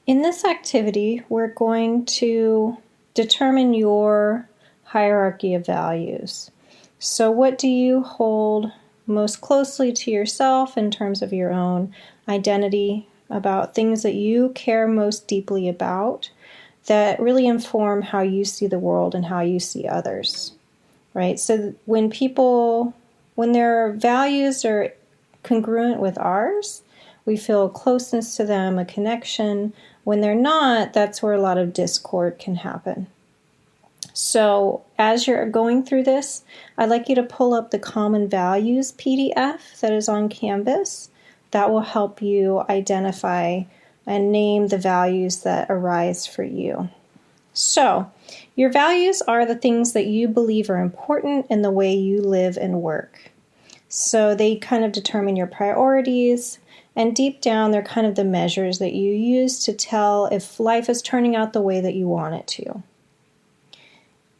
In this activity, we're going to determine your hierarchy of values. So what do you hold most closely to yourself in terms of your own identity, about things that you care most deeply about that really inform how you see the world and how you see others, right? So when their values are congruent with ours, we feel closeness to them, a connection. When they're not, that's where a lot of discord can happen. So as you're going through this, I'd like you to pull up the Common Values PDF that is on Canvas. That will help you identify and name the values that arise for you. So, your values are the things that you believe are important in the way you live and work. So they kind of determine your priorities, and deep down they're kind of the measures that you use to tell if life is turning out the way that you want it to.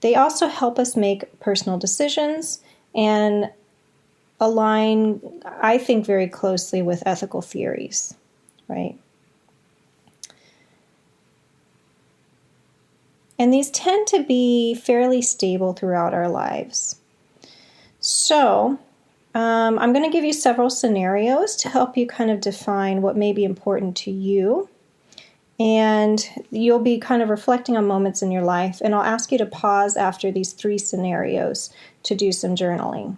They also help us make personal decisions and align, I think, very closely with ethical theories, right? And these tend to be fairly stable throughout our lives. So, I'm going to give you several scenarios to help you kind of define what may be important to you. And you'll be kind of reflecting on moments in your life. And I'll ask you to pause after these 3 scenarios to do some journaling.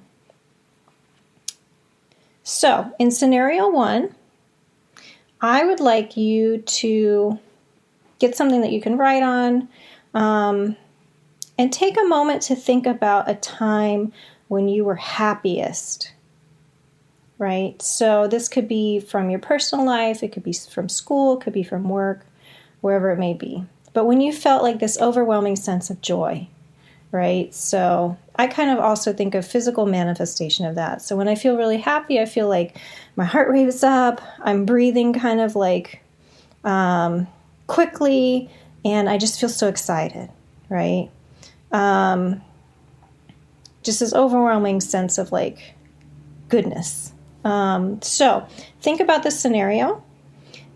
So, in scenario 1, I would like you to get something that you can write on, and take a moment to think about a time when you were happiest, right? So this could be from your personal life, it could be from school, it could be from work, wherever it may be. But when you felt like this overwhelming sense of joy, right? So I kind of also think of physical manifestation of that. So when I feel really happy, I feel like my heart rate is up, I'm breathing kind of like quickly, and I just feel so excited, right? Just this overwhelming sense of like goodness. So think about this scenario,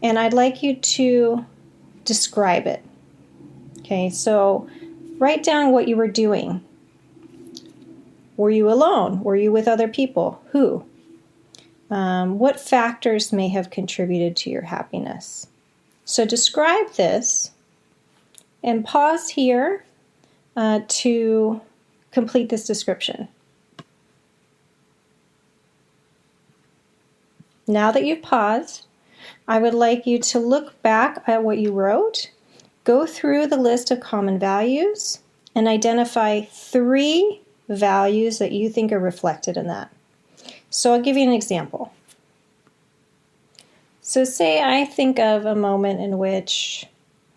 and I'd like you to describe it. Okay, so write down what you were doing. Were you alone? Were you with other people? Who? What factors may have contributed to your happiness? So describe this, and pause here to complete this description. Now that you've paused, I would like you to look back at what you wrote, go through the list of common values, and identify 3 values that you think are reflected in that. So I'll give you an example. So say I think of a moment in which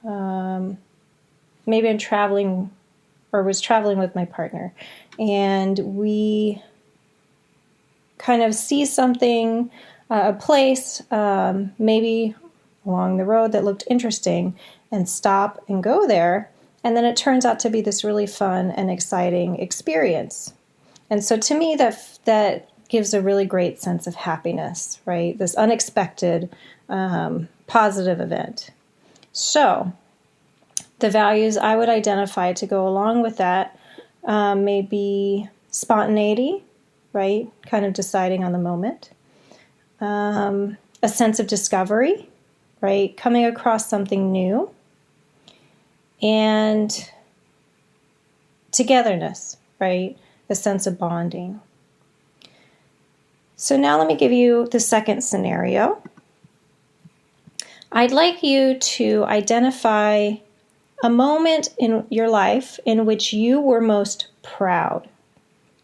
maybe I'm traveling or was traveling with my partner, and we kind of see something, a place, maybe along the road that looked interesting, and stop and go there. And then it turns out to be this really fun and exciting experience. And so to me, that gives a really great sense of happiness, right? This unexpected, positive event. So the values I would identify to go along with that may be spontaneity, right? Kind of deciding on the moment. A sense of discovery, right? Coming across something new. And togetherness, right? A sense of bonding. So now let me give you the second scenario. I'd like you to identify a moment in your life in which you were most proud,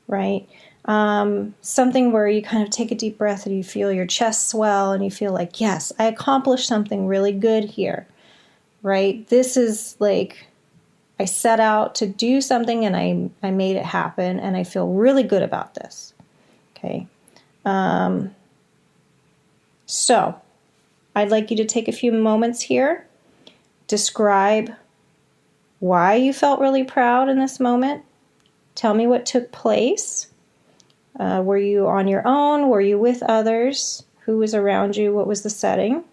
right? Something where you kind of take a deep breath and you feel your chest swell and you feel like, yes, I accomplished something really good here, right? This is like, I set out to do something and I made it happen, and I feel really good about this, okay? So I'd like you to take a few moments here, describe why you felt really proud in this moment. Tell me what took place. Were you on your own? Were you with others? Who was around you? What was the setting?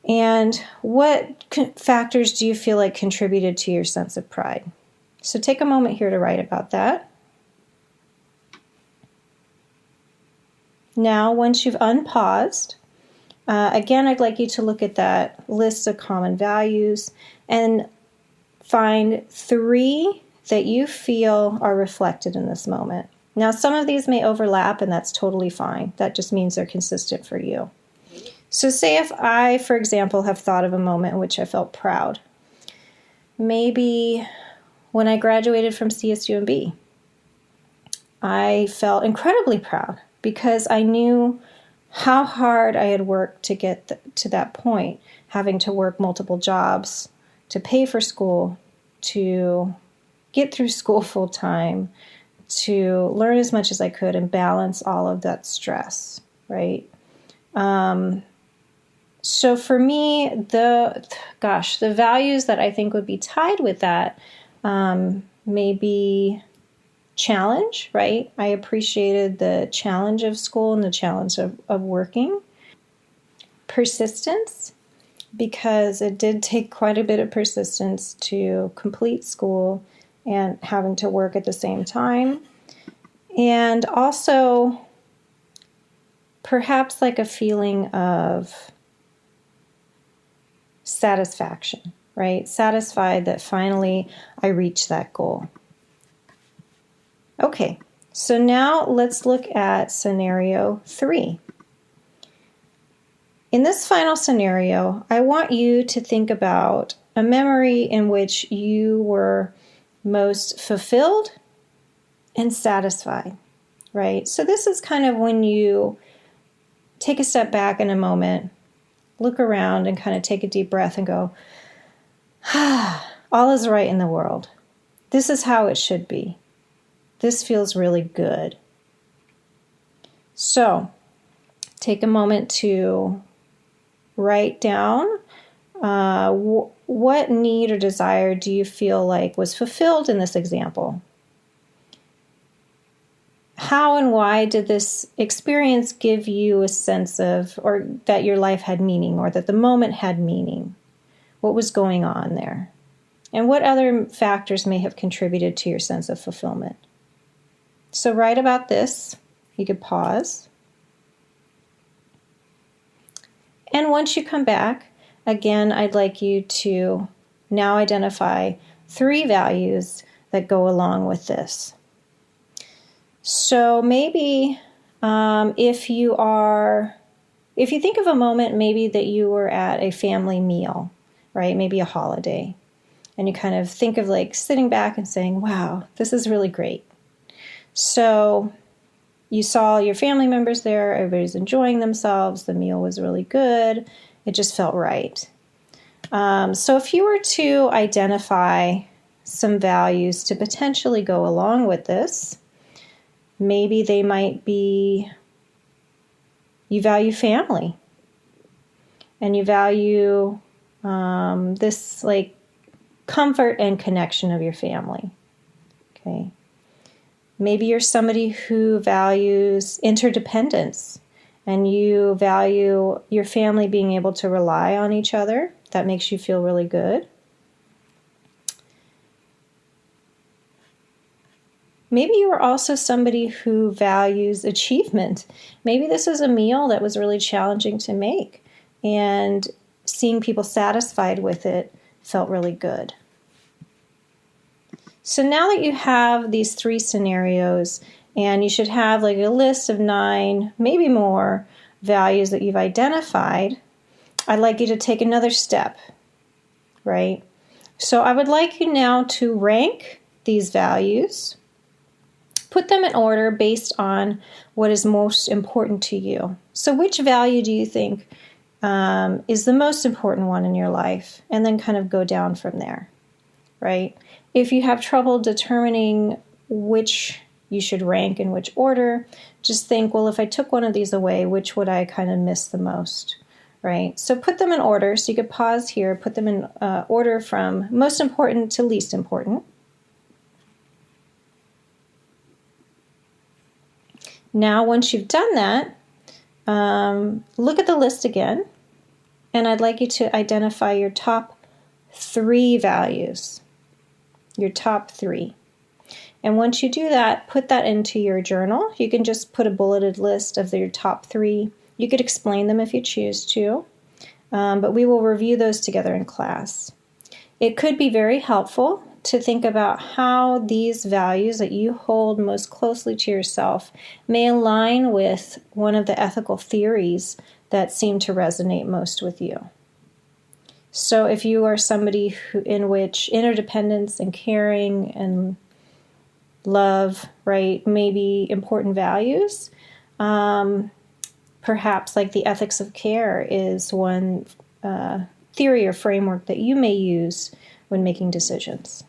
And what factors do you feel like contributed to your sense of pride? So take a moment here to write about that. Now, once you've unpaused, again, I'd like you to look at that list of common values and find 3 that you feel are reflected in this moment. Now, some of these may overlap, and that's totally fine. That just means they're consistent for you. So say if I, for example, have thought of a moment in which I felt proud. Maybe when I graduated from CSUMB, I felt incredibly proud because I knew how hard I had worked to get to that point, having to work multiple jobs to pay for school, to get through school full time, to learn as much as I could and balance all of that stress, right? So for me, the values that I think would be tied with that may be challenge, right? I appreciated the challenge of school and the challenge of working. Persistence, because it did take quite a bit of persistence to complete school and having to work at the same time. And also perhaps like a feeling of satisfaction, right? Satisfied that finally I reached that goal. Okay, so now let's look at scenario 3. In this final scenario, I want you to think about a memory in which you were most fulfilled and satisfied, right? So this is kind of when you take a step back in a moment, look around and kind of take a deep breath and go, all is right in the world. This is how it should be. This feels really good. So take a moment to write down what need or desire do you feel like was fulfilled in this example? How and why did this experience give you a sense of, or that your life had meaning, or that the moment had meaning? What was going on there? And what other factors may have contributed to your sense of fulfillment? So write about this. You could pause. And once you come back, again, I'd like you to now identify 3 values that go along with this. So maybe if you think of a moment maybe that you were at a family meal, right? Maybe a holiday. And you kind of think of like sitting back and saying, wow, this is really great. So you saw your family members there, everybody's enjoying themselves, the meal was really good, it just felt right. So if you were to identify some values to potentially go along with this, maybe they might be, you value family, and you value this like comfort and connection of your family, okay? Maybe you're somebody who values interdependence and you value your family being able to rely on each other. That makes you feel really good. Maybe you are also somebody who values achievement. Maybe this is a meal that was really challenging to make, and seeing people satisfied with it felt really good. So now that you have these 3 scenarios, and you should have like a list of 9, maybe more, values that you've identified, I'd like you to take another step, right? So I would like you now to rank these values, put them in order based on what is most important to you. So which value do you think is the most important one in your life? And then kind of go down from there, right? If you have trouble determining which you should rank in which order, just think, well, if I took one of these away, which would I kind of miss the most, right? So put them in order. So you could pause here, put them in order from most important to least important. Now, once you've done that, look at the list again And I'd like you to identify your top 3 values. Your top 3. And once you do that, put that into your journal. You can just put a bulleted list of your top 3. You could explain them if you choose to, but we will review those together in class. It could be very helpful to think about how these values that you hold most closely to yourself may align with one of the ethical theories that seem to resonate most with you. So if you are somebody in which interdependence and caring and love, right, may be important values, perhaps like the ethics of care is one theory or framework that you may use when making decisions.